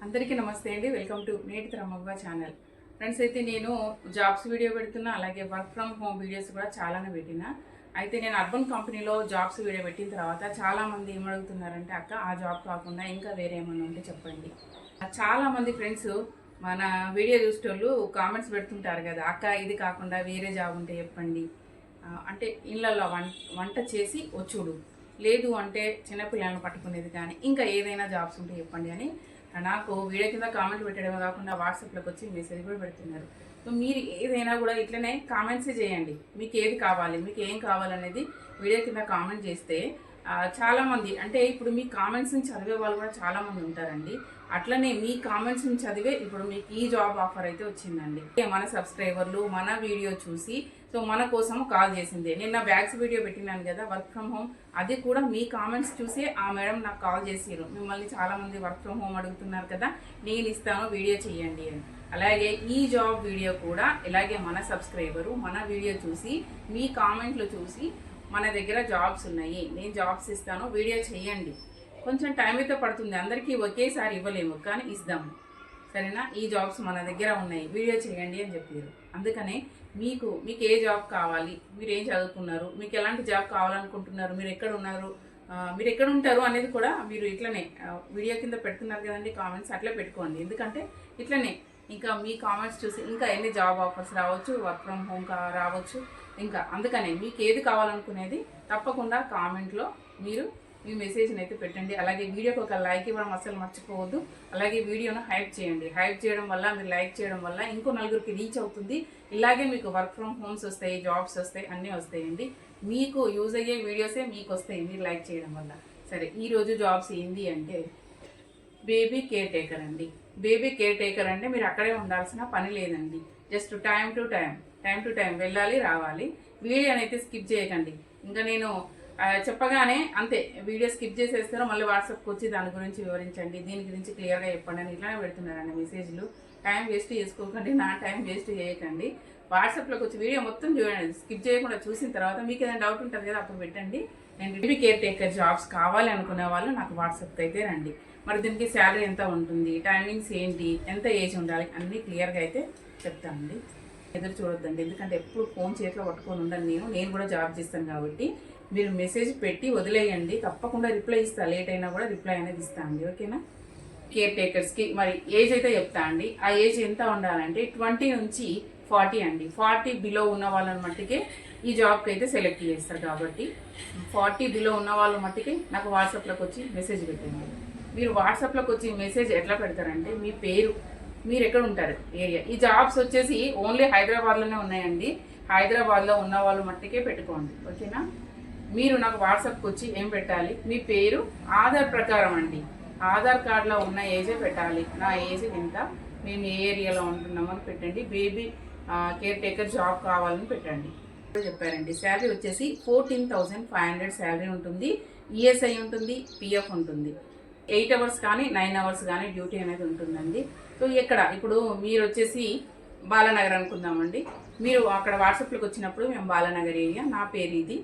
అందరికీ నమస్తే అండి. వెల్కమ్ టు నేటి తరమవ్వ ఛానల్. ఫ్రెండ్స్, అయితే నేను జాబ్స్ వీడియో పెడుతున్నా, అలాగే వర్క్ ఫ్రమ్ హోమ్ వీడియోస్ కూడా చాలానే పెట్టినా. అయితే నేను అర్బన్ కంపెనీలో జాబ్స్ వీడియో పెట్టిన తర్వాత చాలామంది ఏమడుగుతున్నారంటే, అక్క ఆ జాబ్ కాకుండా ఇంకా వేరే ఏమైనా ఉంటే చెప్పండి. చాలామంది ఫ్రెండ్స్ మన వీడియో చూసేటోళ్ళు కామెంట్స్ పెడుతుంటారు కదా, అక్క ఇది కాకుండా వేరే జాబ్ ఉంటే చెప్పండి. అంటే ఇళ్ళల్లో వంట చేసి వచ్చుడు, లేదు అంటే చిన్నపిల్లలను పట్టుకునేది, కానీ ఇంకా ఏదైనా జాబ్స్ ఉంటే చెప్పండి అని నాకు వీడియో కింద కామెంట్ పెట్టడమే కాకుండా వాట్సాప్లోకి వచ్చి మెసేజ్ కూడా పెడుతున్నారు. సో మీరు ఏదైనా కూడా ఇట్లనే కామెంట్సే చేయండి. మీకు ఏది కావాలి, మీకు ఏం కావాలనేది వీడియో కింద కామెంట్ చేస్తే చాలామంది, అంటే ఇప్పుడు మీ కామెంట్స్ని చదివే వాళ్ళు కూడా చాలామంది ఉంటారండి. అట్లనే మీ కామెంట్స్ని చదివే ఇప్పుడు మీకు ఈ జాబ్ ఆఫర్ అయితే వచ్చిందండి. మన సబ్స్క్రైబర్లు మన వీడియో చూసి సో మన కోసం కాల్ చేసిందే. నిన్న బ్యాగ్స్ వీడియో పెట్టినాను కదా, వర్క్ ఫ్రమ్ హోమ్, అది కూడా మీ కామెంట్స్ చూసే ఆ మేడం నాకు కాల్ చేసారు. మిమ్మల్ని చాలామంది వర్క్ ఫ్రమ్ హోమ్ అడుగుతున్నారు కదా, నేను ఇస్తాను వీడియో చేయండి అని. అలాగే ఈ జాబ్ వీడియో కూడా ఇలాగే మన సబ్స్క్రైబరు మన వీడియో చూసి మీ కామెంట్లు చూసి మన దగ్గర జాబ్స్ ఉన్నాయి, నేను జాబ్స్ ఇస్తాను వీడియో చేయండి. కొంచెం టైం అయితే పడుతుంది, అందరికీ ఒకేసారి ఇవ్వలేము, కానీ ఇద్దాము, సరేనా. ఈ జాబ్స్ మన దగ్గర ఉన్నాయి, వీడియో చేయండి అని చెప్పారు. అందుకనే మీకు ఏ జాబ్ కావాలి, మీరు ఏం చదువుకున్నారు, మీకు ఎలాంటి జాబ్ కావాలనుకుంటున్నారు, మీరు ఎక్కడ ఉన్నారు, మీరు ఎక్కడ ఉంటారు అనేది కూడా మీరు ఇట్లనే వీడియో కింద పెడుతున్నారు కదండి కామెంట్స్, అట్లే పెట్టుకోండి. ఎందుకంటే ఇట్లనే ఇంకా మీ కామెంట్స్ చూసి ఇంకా ఎన్ని జాబ్ ఆఫర్స్ రావచ్చు, వర్క్ ఫ్రమ్ హోమ్ రావచ్చు. ఇంకా అందుకనే మీకు ఏది కావాలనుకునేది తప్పకుండా కామెంట్లో మీరు మీ మెసేజ్ని అయితే పెట్టండి. అలాగే వీడియోకి ఒక లైక్ ఇవ్వడం అసలు మర్చిపోవద్దు. అలాగే వీడియోను హైప్ చేయండి. హైప్ చేయడం వల్ల, మీరు లైక్ చేయడం వల్ల ఇంకో నలుగురికి రీచ్ అవుతుంది. ఇలాగే మీకు వర్క్ ఫ్రమ్ హోమ్స్ వస్తాయి, జాబ్స్ వస్తాయి, అన్నీ వస్తాయండి. మీకు యూజ్ అయ్యే వీడియోసే మీకు వస్తాయి మీరు లైక్ చేయడం వల్ల. సరే, ఈరోజు జాబ్స్ ఏంది అంటే బేబీ కేర్ టేకర్ అండి. బేబీ కేర్ టేకర్ అంటే మీరు అక్కడే ఉండాల్సిన పని లేదండి. జస్ట్ టైం టు టైం వెళ్ళాలి రావాలి. వీడియోని అయితే స్కిప్ చేయకండి. ఇంకా నేను చెప్పగానే అంతే వీడియో స్కిప్ చేసేస్తారో మళ్ళీ వాట్సాప్కి వచ్చి దాని గురించి వివరించండి, దీని గురించి క్లియర్గా చెప్పండి అని ఇట్లానే పెడుతున్నారండి మెసేజ్లు. టైం వేస్ట్ చేసుకోకండి, నా టైం వేస్ట్ చేయకండి. వాట్సాప్లోకి వచ్చి వీడియో మొత్తం చూడండి, స్కిప్ చేయకుండా చూసిన తర్వాత మీకు ఏదైనా డౌట్ ఉంటుంది కదా, అప్పుడు పెట్టండి. నేను బేబీ కేర్ టేకర్ జాబ్స్ కావాలి అనుకునే వాళ్ళు నాకు వాట్సాప్కి అయితే రండి. మరి దీనికి శాలరీ ఎంత ఉంటుంది, టైమింగ్స్ ఏంటి, ఎంత ఏజ్ ఉండాలి, అన్నీ క్లియర్గా అయితే చెప్తానండి. ఎదురు చూడొద్దండి, ఎందుకంటే ఎప్పుడు ఫోన్ చేతిలో పట్టుకొని ఉండను. నేను కూడా జాబ్ చేస్తాను కాబట్టి మీరు మెసేజ్ పెట్టి వదిలేయండి, తప్పకుండా రిప్లై ఇస్తా. లేట్ అయినా కూడా రిప్లై అనేది ఇస్తా అండి, ఓకేనా. కేర్ టేకర్స్కి మరి ఏజ్ అయితే చెప్తా అండి. ఆ ఏజ్ ఎంత ఉండాలంటే 20 నుంచి 40 అండి. 40 బిలో ఉన్న వాళ్ళని మట్టికే ఈ జాబ్కి అయితే సెలెక్ట్ చేస్తారు. కాబట్టి 40 బిలో ఉన్న వాళ్ళ మట్టికే నాకు వాట్సాప్లోకి వచ్చి మెసేజ్ పెట్టండి. మీరు వాట్సాప్లోకి వచ్చి మెసేజ్ ఎట్లా పెడతారంటే మీ పేరు, మీరు ఎక్కడ ఉంటారు ఏరియా. ఈ జాబ్స్ వచ్చేసి ఓన్లీ హైదరాబాద్లోనే ఉన్నాయండి. హైదరాబాద్లో ఉన్న వాళ్ళు మట్టికే పెట్టుకోండి, ఓకేనా. మీరు నాకు వాట్సాప్కి వచ్చి ఏం పెట్టాలి, మీ పేరు, ఆధార్ ప్రకారం అండి, ఆధార్ కార్డులో ఉన్న ఏజే పెట్టాలి. నా ఏజ్ ఎంత, మేము ఏ ఏరియాలో ఉంటున్నామని పెట్టండి. బేబీ కేర్ టేకర్ జాబ్ కావాలని పెట్టండి చెప్పారండి. శాలరీ వచ్చేసి 14,500 శాలరీ ఉంటుంది. ఈఎస్ఐ ఉంటుంది, పిఎఫ్ ఉంటుంది. 8 అవర్స్ కానీ 9 అవర్స్ కానీ డ్యూటీ అనేది ఉంటుందండి. సో ఇక్కడ ఇప్పుడు మీరు వచ్చేసి బాలానగర్ అనుకుందామండి. మీరు అక్కడ వాట్సాప్లోకి వచ్చినప్పుడు మేము బాలానగర్ ఏరియా, నా పేరు ఇది,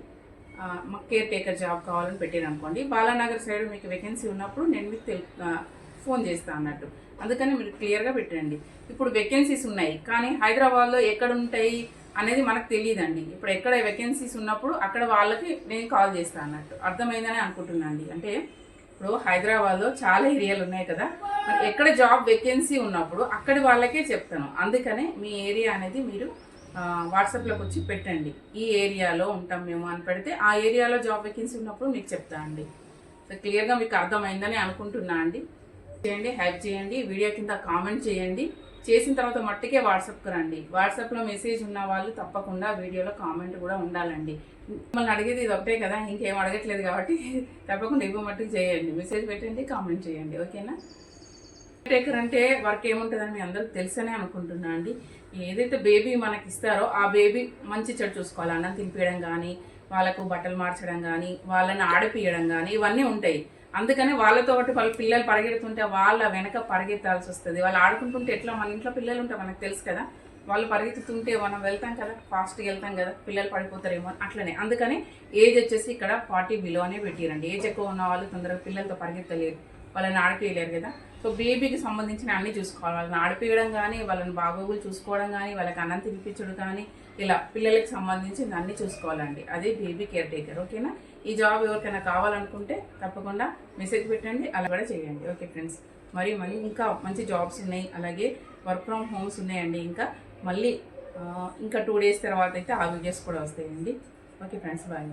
కేర్ టేకర్ జాబ్ కావాలని పెట్టారు అనుకోండి. బాలానగర్ సైడ్ మీకు వేకెన్సీ ఉన్నప్పుడు నేను మీకు ఫోన్ చేస్తాను అన్నట్టు. అందుకని మీరు క్లియర్గా పెట్టండి. ఇప్పుడు వేకెన్సీస్ ఉన్నాయి, కానీ హైదరాబాద్లో ఎక్కడ ఉంటాయి అనేది మనకు తెలియదండి. ఇప్పుడు ఎక్కడ వేకెన్సీస్ ఉన్నప్పుడు అక్కడ వాళ్ళకి నేను కాల్ చేస్తాను అన్నట్టు. అర్థమైందని అనుకుంటున్నాను. అంటే ఇప్పుడు హైదరాబాద్లో చాలా ఏరియాలు ఉన్నాయి కదా, ఎక్కడ జాబ్ వేకెన్సీ ఉన్నప్పుడు అక్కడి వాళ్ళకే చెప్తాను. అందుకనే మీ ఏరియా అనేది మీరు వాట్సాప్లోకి వచ్చి పెట్టండి. ఈ ఏరియాలో ఉంటాం మేము అని పెడితే ఆ ఏరియాలో జాబ్ వేకెన్సీ ఉన్నప్పుడు మీకు చెప్తా అండి. సో క్లియర్గా మీకు అర్థమైందని అనుకుంటున్నా అండి. చేయండి, హెల్ప్ చేయండి, వీడియో కింద కామెంట్ చేయండి. చేసిన తర్వాత మట్టికే వాట్సాప్కి రండి. వాట్సాప్లో మెసేజ్ ఉన్న వాళ్ళు తప్పకుండా వీడియోలో కామెంట్ కూడా ఉండాలండి. మిమ్మల్ని అడిగేది ఇది ఒకటే కదా, ఇంకేం అడగట్లేదు కాబట్టి తప్పకుండా ఇవ్వ మట్టుకు చేయండి. మెసేజ్ పెట్టండి, కామెంట్ చేయండి, ఓకేనా. టేకర్ అంటే వర్క్ ఏముంటుందని మీ అందరికి తెలుసనే అనుకుంటున్నా అండి. ఏదైతే బేబీ మనకి ఇస్తారో ఆ బేబీ మంచి చెడు చూసుకోవాలి. అన్నం తినిపించడం కానీ, వాళ్ళకు బట్టలు మార్చడం కానీ, వాళ్ళని ఆడిపియడం కానీ, ఇవన్నీ ఉంటాయి. అందుకని వాళ్ళతో పాటు వాళ్ళ పిల్లలు పరిగెడుతుంటే వాళ్ళ వెనక పరిగెత్తాల్సి వస్తుంది. వాళ్ళు ఆడుకుంటుంటే ఎట్లా, మన ఇంట్లో పిల్లలు ఉంటే మనకు తెలుసు కదా, వాళ్ళు పరిగెత్తుతుంటే మనం వెళ్తాం కదా, ఫాస్ట్గా వెళ్తాం కదా, పిల్లలు పడిపోతారేమో అట్లనే. అందుకని ఏజ్ వచ్చేసి ఇక్కడ 40 బిలోనే పెట్టిరండి. ఏజ్ ఎక్కువ ఉన్న వాళ్ళు తొందరగా పిల్లలతో పరిగెత్తలేరు. వాళ్ళని ఆడిపియలేరు కదా. సో బేబీకి సంబంధించిన అన్నీ చూసుకోవాలి. వాళ్ళని ఆడిపియడం కానీ, వాళ్ళని బాగోగులు చూసుకోవడం కానీ, వాళ్ళకి అన్నం తినిపించడం కానీ, ఇలా పిల్లలకి సంబంధించి అన్నీ చూసుకోవాలండి. అదే బేబీ కేర్ టేకర్. ఓకేనా. ఈ జాబ్ ఎవరికైనా కావాలనుకుంటే తప్పకుండా మెసేజ్ పెట్టండి, అలా కూడా చేయండి. ఓకే ఫ్రెండ్స్, మరి ఇంకా మంచి జాబ్స్ ఉన్నాయి, అలాగే వర్క్ ఫ్రమ్ హోమ్స్ ఉన్నాయండి. ఇంకా 2 days తర్వాత అయితే ఆ వీడియోస్ కూడా వస్తాయండి. Okay friends, bye.